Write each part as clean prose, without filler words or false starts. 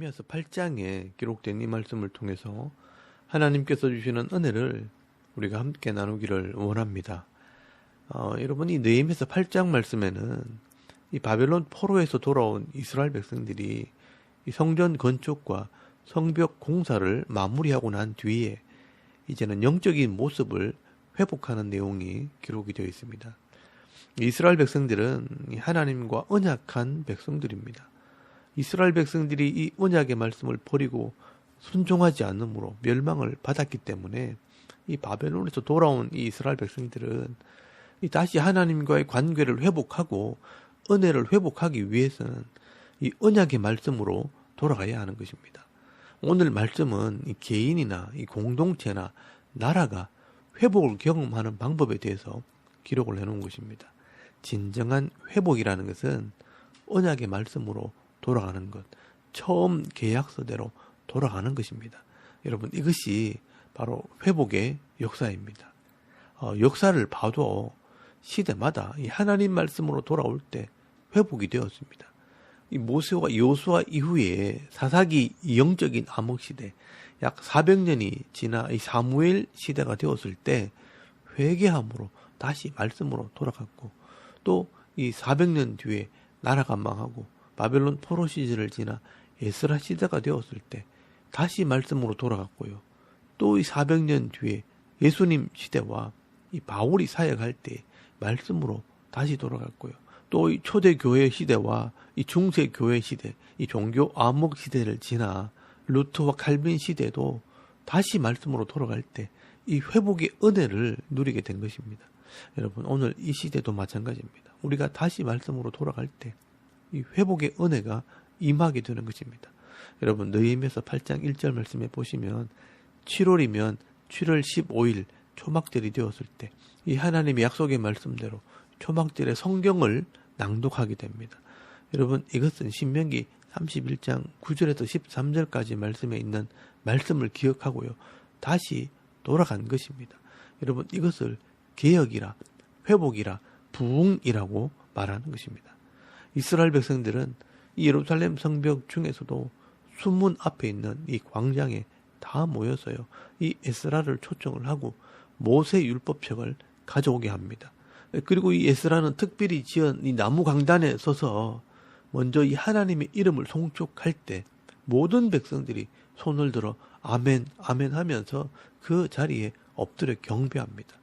느헤미야서 8장에 기록된 이 말씀을 통해서 하나님께서 주시는 은혜를 우리가 함께 나누기를 원합니다. 여러분, 이 느헤미야서 8장 말씀에는 이 바벨론 포로에서 돌아온 이스라엘 백성들이 이 성전 건축과 성벽 공사를 마무리하고 난 뒤에 이제는 영적인 모습을 회복하는 내용이 기록이 되어 있습니다. 이스라엘 백성들은 하나님과 언약한 백성들입니다. 이스라엘 백성들이 이 언약의 말씀을 버리고 순종하지 않으므로 멸망을 받았기 때문에 이 바벨론에서 돌아온 이 이스라엘 백성들은 다시 하나님과의 관계를 회복하고 은혜를 회복하기 위해서는 이 언약의 말씀으로 돌아가야 하는 것입니다. 오늘 말씀은 이 개인이나 이 공동체나 나라가 회복을 경험하는 방법에 대해서 기록을 해놓은 것입니다. 진정한 회복이라는 것은 언약의 말씀으로 돌아가는 것, 처음 계약서대로 돌아가는 것입니다. 여러분, 이것이 바로 회복의 역사입니다. 역사를 봐도 시대마다 이 하나님 말씀으로 돌아올 때 회복이 되었습니다. 이 모세와 여호수아 이후에 사사기 영적인 암흑 시대, 약 400년이 지나 이 사무엘 시대가 되었을 때 회개함으로 다시 말씀으로 돌아갔고, 또 이 400년 뒤에 나라가 망하고 바벨론 포로 시절을 지나 에스라 시대가 되었을 때 다시 말씀으로 돌아갔고요. 또 이 400년 뒤에 예수님 시대와 이 바울이 사역할 때 말씀으로 다시 돌아갔고요. 또 이 초대교회 시대와 이 중세교회 시대, 이 종교 암흑 시대를 지나 루터와 칼빈 시대도 다시 말씀으로 돌아갈 때 이 회복의 은혜를 누리게 된 것입니다. 여러분, 오늘 이 시대도 마찬가지입니다. 우리가 다시 말씀으로 돌아갈 때 이 회복의 은혜가 임하게 되는 것입니다. 여러분, 느헤미야서 8장 1절 말씀에 보시면 7월이면 7월 15일 초막절이 되었을 때 이 하나님의 약속의 말씀대로 초막절에 성경을 낭독하게 됩니다. 여러분, 이것은 신명기 31장 9절에서 13절까지 말씀에 있는 말씀을 기억하고요, 다시 돌아간 것입니다. 여러분, 이것을 개혁이라, 회복이라, 부흥이라고 말하는 것입니다. 이스라엘 백성들은 이 예루살렘 성벽 중에서도 수문 앞에 있는 이 광장에 다 모여서요, 이 에스라를 초청을 하고 모세 율법책을 가져오게 합니다. 그리고 이 에스라는 특별히 지은 이 나무 강단에 서서 먼저 이 하나님의 이름을 송축할 때 모든 백성들이 손을 들어 아멘, 아멘 하면서 그 자리에 엎드려 경배합니다.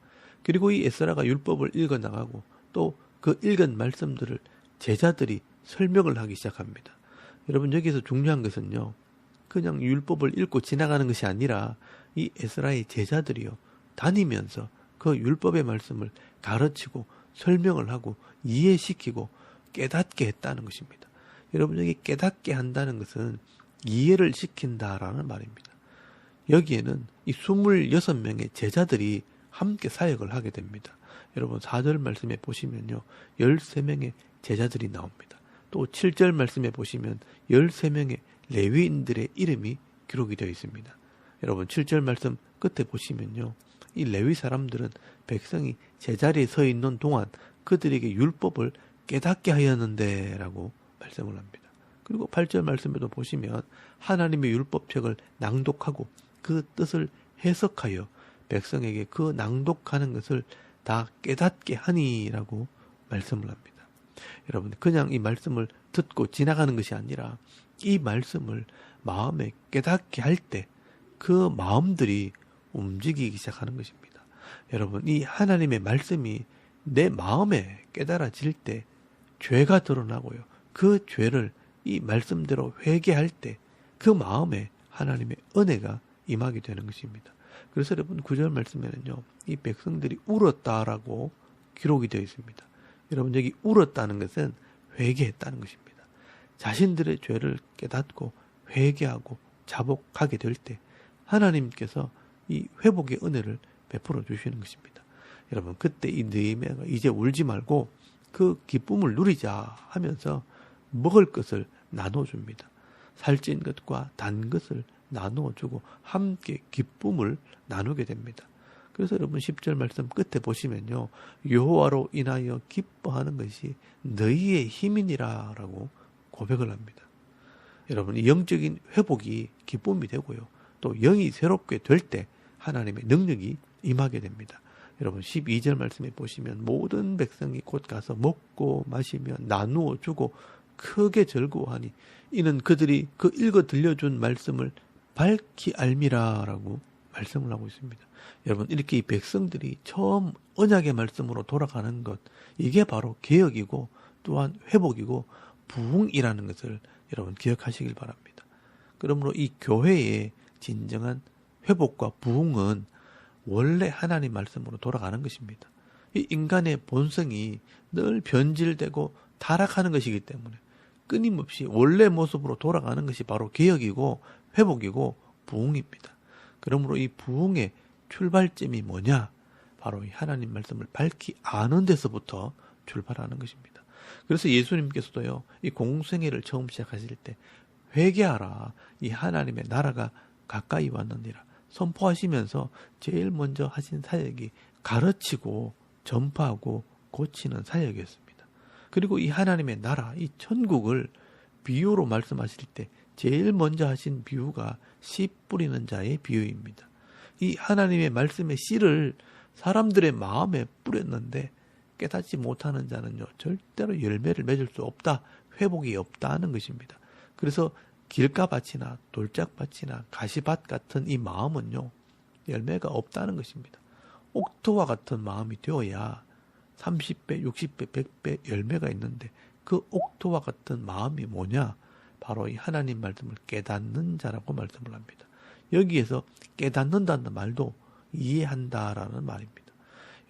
그리고 이 에스라가 율법을 읽어나가고 또 그 읽은 말씀들을 제자들이 설명을 하기 시작합니다. 여러분, 여기서 중요한 것은요, 그냥 율법을 읽고 지나가는 것이 아니라 이 에스라의 제자들이요, 다니면서 그 율법의 말씀을 가르치고 설명을 하고 이해시키고 깨닫게 했다는 것입니다. 여러분, 여기 깨닫게 한다는 것은 이해를 시킨다라는 말입니다. 여기에는 이 26명의 제자들이 함께 사역을 하게 됩니다. 여러분, 4절 말씀에 보시면요, 13명의 제자들이 나옵니다. 또 7절 말씀에 보시면 13명의 레위인들의 이름이 기록이 되어 있습니다. 여러분, 7절 말씀 끝에 보시면요, 이 레위 사람들은 백성이 제자리에 서 있는 동안 그들에게 율법을 깨닫게 하였는데 라고 말씀을 합니다. 그리고 8절 말씀에도 보시면 하나님의 율법책을 낭독하고 그 뜻을 해석하여 백성에게 그 낭독하는 것을 다 깨닫게 하니라고 말씀을 합니다. 여러분, 그냥 이 말씀을 듣고 지나가는 것이 아니라 이 말씀을 마음에 깨닫게 할 때 그 마음들이 움직이기 시작하는 것입니다. 여러분, 이 하나님의 말씀이 내 마음에 깨달아질 때 죄가 드러나고요, 그 죄를 이 말씀대로 회개할 때 그 마음에 하나님의 은혜가 임하게 되는 것입니다. 그래서 여러분, 9절 말씀에는요, 이 백성들이 울었다라고 기록이 되어 있습니다. 여러분, 여기 울었다는 것은 회개했다는 것입니다. 자신들의 죄를 깨닫고 회개하고 자복하게 될 때 하나님께서 이 회복의 은혜를 베풀어 주시는 것입니다. 여러분, 그때 이 느헤미야가 이제 울지 말고 그 기쁨을 누리자 하면서 먹을 것을 나눠줍니다. 살찐 것과 단 것을 나누어주고 함께 기쁨을 나누게 됩니다. 그래서 여러분, 10절 말씀 끝에 보시면요, 여호와로 인하여 기뻐하는 것이 너희의 힘이니라 라고 고백을 합니다. 여러분, 이 영적인 회복이 기쁨이 되고요. 또 영이 새롭게 될 때 하나님의 능력이 임하게 됩니다. 여러분 12절 말씀에 보시면 모든 백성이 곧 가서 먹고 마시며 나누어 주고 크게 즐거워하니 이는 그들이 그 읽어 들려준 말씀을 밝히 알미라라고 말씀을 하고 있습니다. 여러분 이렇게 이 백성들이 처음 언약의 말씀으로 돌아가는 것, 이게 바로 개혁이고 또한 회복이고 부흥이라는 것을 여러분 기억하시길 바랍니다. 그러므로 이 교회의 진정한 회복과 부흥은 원래 하나님 말씀으로 돌아가는 것입니다. 이 인간의 본성이 늘 변질되고 타락하는 것이기 때문에 끊임없이 원래 모습으로 돌아가는 것이 바로 개혁이고 회복이고 부흥입니다. 그러므로 이 부흥의 출발점이 뭐냐? 바로 이 하나님 말씀을 밝히 아는 데서부터 출발하는 것입니다. 그래서 예수님께서도요, 이 공생애를 처음 시작하실 때 회개하라, 이 하나님의 나라가 가까이 왔느니라 선포하시면서 제일 먼저 하신 사역이 가르치고 전파하고 고치는 사역이었습니다. 그리고 이 하나님의 나라, 이 천국을 비유로 말씀하실 때 제일 먼저 하신 비유가 씨 뿌리는 자의 비유입니다. 이 하나님의 말씀의 씨를 사람들의 마음에 뿌렸는데 깨닫지 못하는 자는요, 절대로 열매를 맺을 수 없다, 회복이 없다는 것입니다. 그래서 길가밭이나 돌짝밭이나 가시밭 같은 이 마음은요, 열매가 없다는 것입니다. 옥토와 같은 마음이 되어야 30배, 60배, 100배 열매가 있는데 그 옥토와 같은 마음이 뭐냐? 바로 이 하나님 말씀을 깨닫는 자라고 말씀을 합니다. 여기에서 깨닫는다는 말도 이해한다라는 말입니다.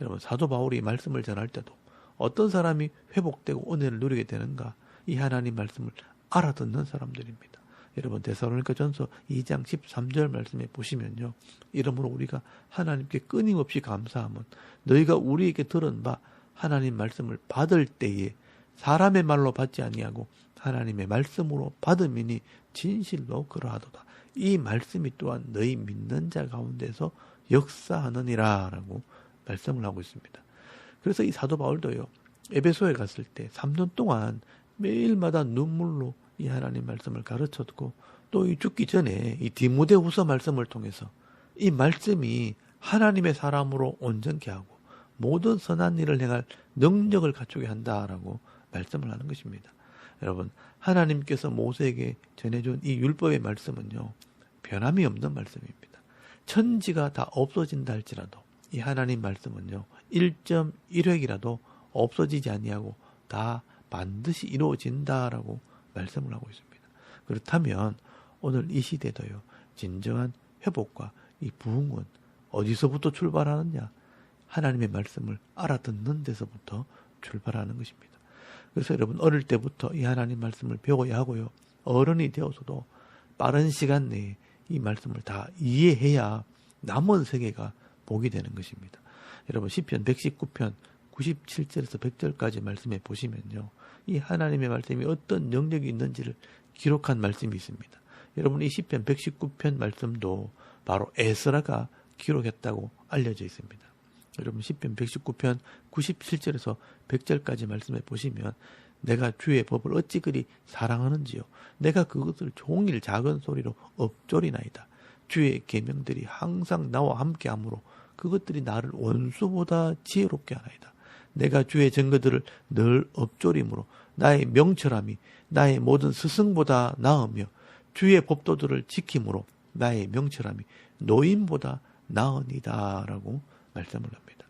여러분 사도 바울이 말씀을 전할 때도 어떤 사람이 회복되고 은혜를 누리게 되는가? 이 하나님 말씀을 알아듣는 사람들입니다. 여러분 데살로니가 전서 2장 13절 말씀에 보시면요, 이러므로 우리가 하나님께 끊임없이 감사함은 너희가 우리에게 들은 바 하나님 말씀을 받을 때에 사람의 말로 받지 아니하고 하나님의 말씀으로 받음이니 진실로 그러하도다. 이 말씀이 또한 너희 믿는 자 가운데서 역사하느니라 라고 말씀을 하고 있습니다. 그래서 이 사도 바울도요, 에베소에 갔을 때 3년 동안 매일마다 눈물로 이 하나님 말씀을 가르쳤고, 또 이 죽기 전에 이 디모데후서 말씀을 통해서 이 말씀이 하나님의 사람으로 온전케 하고 모든 선한 일을 행할 능력을 갖추게 한다라고 말씀을 하는 것입니다. 여러분 하나님께서 모세에게 전해준 이 율법의 말씀은요, 변함이 없는 말씀입니다. 천지가 다 없어진다 할지라도 이 하나님 말씀은요, 1.1획이라도 없어지지 아니하고 다 반드시 이루어진다라고 말씀을 하고 있습니다. 그렇다면 오늘 이 시대도요, 진정한 회복과 이 부흥은 어디서부터 출발하느냐? 하나님의 말씀을 알아듣는 데서부터 출발하는 것입니다. 그래서 여러분 어릴 때부터 이 하나님 말씀을 배워야 하고요, 어른이 되어서도 빠른 시간 내에 이 말씀을 다 이해해야 남은 세계가 복이 되는 것입니다. 여러분 시편 119편 97절에서 100절까지 말씀해 보시면요, 이 하나님의 말씀이 어떤 영역이 있는지를 기록한 말씀이 있습니다. 여러분 이 시편 119편 말씀도 바로 에스라가 기록했다고 알려져 있습니다. 여러분 시편 119편 97절에서 100절까지 말씀해 보시면 내가 주의 법을 어찌 그리 사랑하는지요. 내가 그것을 종일 작은 소리로 읊조리나이다. 주의 계명들이 항상 나와 함께하므로 그것들이 나를 원수보다 지혜롭게 하나이다. 내가 주의 증거들을 늘 읊조림으로 나의 명철함이 나의 모든 스승보다 나으며 주의 법도들을 지킴으로 나의 명철함이 노인보다 나으니다라고 말씀을 합니다.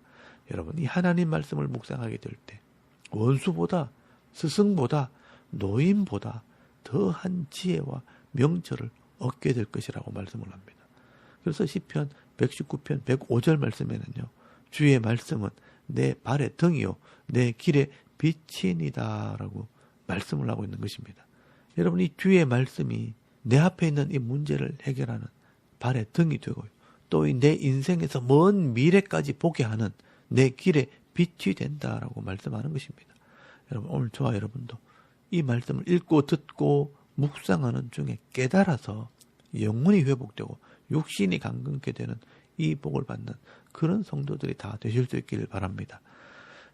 여러분 이 하나님 말씀을 묵상하게 될 때 원수보다 스승보다 노인보다 더한 지혜와 명철을 얻게 될 것이라고 말씀을 합니다. 그래서 시편 119편 105절 말씀에는요, 주의 말씀은 내 발의 등이요 내 길의 빛이니다라고 말씀을 하고 있는 것입니다. 여러분 이 주의 말씀이 내 앞에 있는 이 문제를 해결하는 발의 등이 되고요, 또 내 인생에서 먼 미래까지 보게 하는 내 길의 빛이 된다라고 말씀하는 것입니다. 여러분 오늘 저와 여러분도 이 말씀을 읽고 듣고 묵상하는 중에 깨달아서 영혼이 회복되고 육신이 강건케 되는 이 복을 받는 그런 성도들이 다 되실 수 있기를 바랍니다.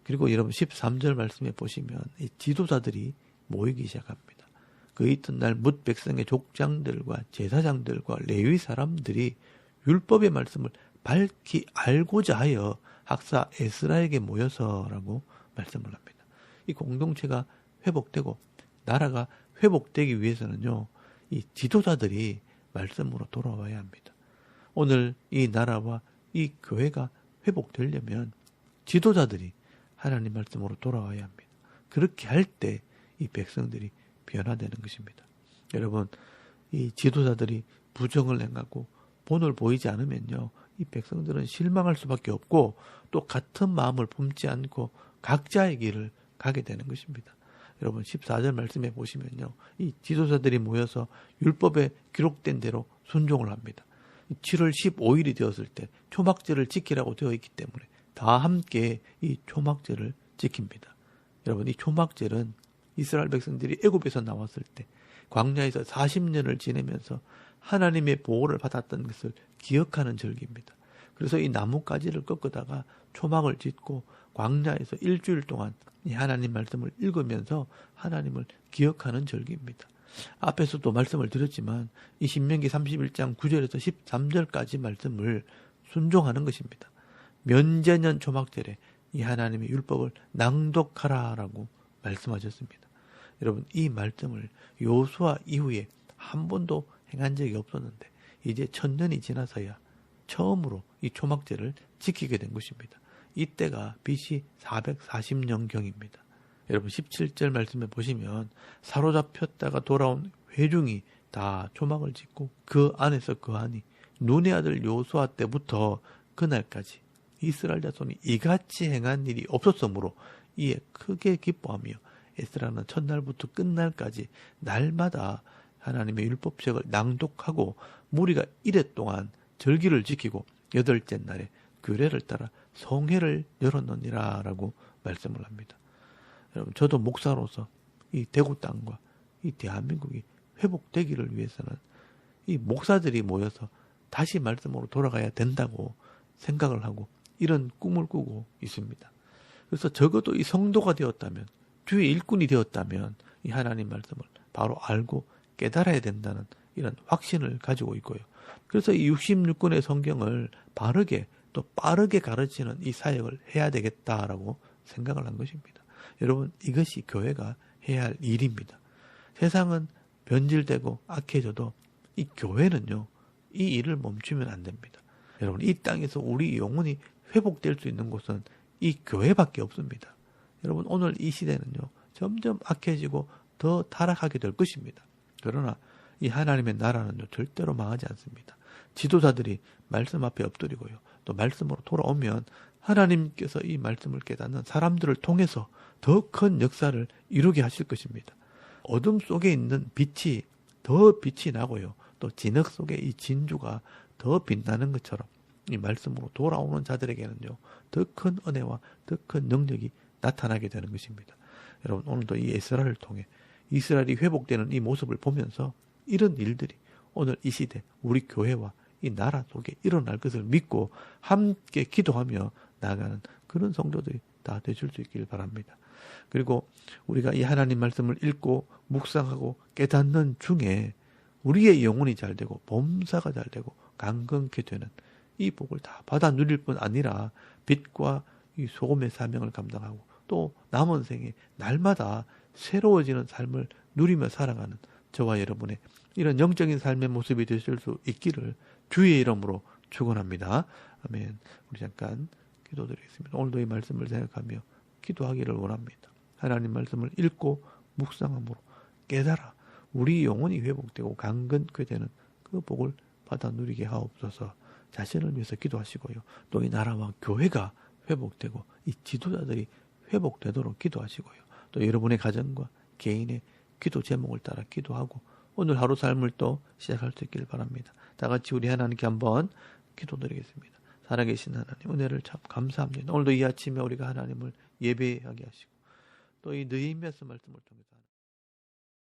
그리고 여러분 13절 말씀에 보시면 이 지도자들이 모이기 시작합니다. 그 이튿날 뭇 백성의 족장들과 제사장들과 레위 사람들이 율법의 말씀을 밝히 알고자 하여 학사 에스라에게 모여서라고 말씀을 합니다. 이 공동체가 회복되고 나라가 회복되기 위해서는요, 이 지도자들이 말씀으로 돌아와야 합니다. 오늘 이 나라와 이 교회가 회복되려면 지도자들이 하나님 말씀으로 돌아와야 합니다. 그렇게 할 때 이 백성들이 변화되는 것입니다. 여러분, 이 지도자들이 부정을 행하고 본을 보이지 않으면요, 이 백성들은 실망할 수밖에 없고 또 같은 마음을 품지 않고 각자의 길을 가게 되는 것입니다. 여러분 14절 말씀해 보시면요, 이 지도자들이 모여서 율법에 기록된 대로 순종을 합니다. 7월 15일이 되었을 때 초막절을 지키라고 되어 있기 때문에 다 함께 이 초막절을 지킵니다. 여러분, 이 초막절은 이스라엘 백성들이 애굽에서 나왔을 때 광야에서 40년을 지내면서 하나님의 보호를 받았던 것을 기억하는 절기입니다. 그래서 이 나뭇가지를 꺾다가 초막을 짓고 광야에서 일주일 동안 이 하나님 말씀을 읽으면서 하나님을 기억하는 절기입니다. 앞에서도 말씀을 드렸지만 이 신명기 31장 9절에서 13절까지 말씀을 순종하는 것입니다. 면제년 초막절에 이 하나님의 율법을 낭독하라라고 말씀하셨습니다. 여러분, 이 말씀을 요수아 이후에 한 번도 행한 적이 없었는데 이제 1000년이 지나서야 처음으로 이 초막절을 지키게 된 것입니다. 이때가 BC 440년경입니다. 여러분 17절 말씀에 보시면 사로잡혔다가 돌아온 회중이 다 초막을 짓고 그 안에서 거하니 눈의 아들 요수아 때부터 그날까지 이스라엘 자손이 이같이 행한 일이 없었으므로 이에 크게 기뻐하며 에스라는 첫날부터 끝날까지 날마다 하나님의 율법책을 낭독하고 무리가 이래 동안 절기를 지키고 여덟째 날에 규례를 따라 성회를 열었느니라 라고 말씀을 합니다. 여러분, 저도 목사로서 이 대구 땅과 이 대한민국이 회복되기를 위해서는 이 목사들이 모여서 다시 말씀으로 돌아가야 된다고 생각을 하고 이런 꿈을 꾸고 있습니다. 그래서 적어도 이 성도가 되었다면, 주의 일꾼이 되었다면 이 하나님 말씀을 바로 알고 깨달아야 된다는 이런 확신을 가지고 있고요. 그래서 이 66권의 성경을 바르게 또 빠르게 가르치는 이 사역을 해야 되겠다라고 생각을 한 것입니다. 여러분, 이것이 교회가 해야 할 일입니다. 세상은 변질되고 악해져도 이 교회는요, 이 일을 멈추면 안 됩니다. 여러분, 이 땅에서 우리 영혼이 회복될 수 있는 곳은 이 교회밖에 없습니다. 여러분, 오늘 이 시대는요, 점점 악해지고 더 타락하게 될 것입니다. 그러나 이 하나님의 나라는요, 절대로 망하지 않습니다. 지도자들이 말씀 앞에 엎드리고요, 또 말씀으로 돌아오면 하나님께서 이 말씀을 깨닫는 사람들을 통해서 더 큰 역사를 이루게 하실 것입니다. 어둠 속에 있는 빛이 더 빛이 나고요, 또 진흙 속에 이 진주가 더 빛나는 것처럼 이 말씀으로 돌아오는 자들에게는요, 더 큰 은혜와 더 큰 능력이 나타나게 되는 것입니다. 여러분, 오늘도 이 에스라를 통해 이스라엘이 회복되는 이 모습을 보면서 이런 일들이 오늘 이 시대 우리 교회와 이 나라 속에 일어날 것을 믿고 함께 기도하며 나아가는 그런 성도들이 다 되실 수 있길 바랍니다. 그리고 우리가 이 하나님 말씀을 읽고 묵상하고 깨닫는 중에 우리의 영혼이 잘 되고 범사가 잘 되고 강건케 되는 이 복을 다 받아 누릴 뿐 아니라 빛과 이 소금의 사명을 감당하고 또 남은 생에 날마다 새로워지는 삶을 누리며 살아가는 저와 여러분의 이런 영적인 삶의 모습이 되실 수 있기를 주의 이름으로 축원합니다. 아멘. 우리 잠깐 기도드리겠습니다. 오늘도 이 말씀을 생각하며 기도하기를 원합니다. 하나님 말씀을 읽고 묵상함으로 깨달아 우리 영혼이 회복되고 강건케 되는 그 복을 받아 누리게 하옵소서. 자신을 위해서 기도하시고요, 또 이 나라와 교회가 회복되고 이 지도자들이 회복되도록 기도하시고요, 또 여러분의 가정과 개인의 기도 제목을 따라 기도하고 오늘 하루 삶을 또 시작할 수 있기를 바랍니다. 다 같이 우리 하나님께 한번 기도드리겠습니다. 살아계신 하나님, 은혜를 참 감사합니다. 오늘도 이 아침에 우리가 하나님을 예배하게 하시고 또 이 느헤미야서 말씀을 통해서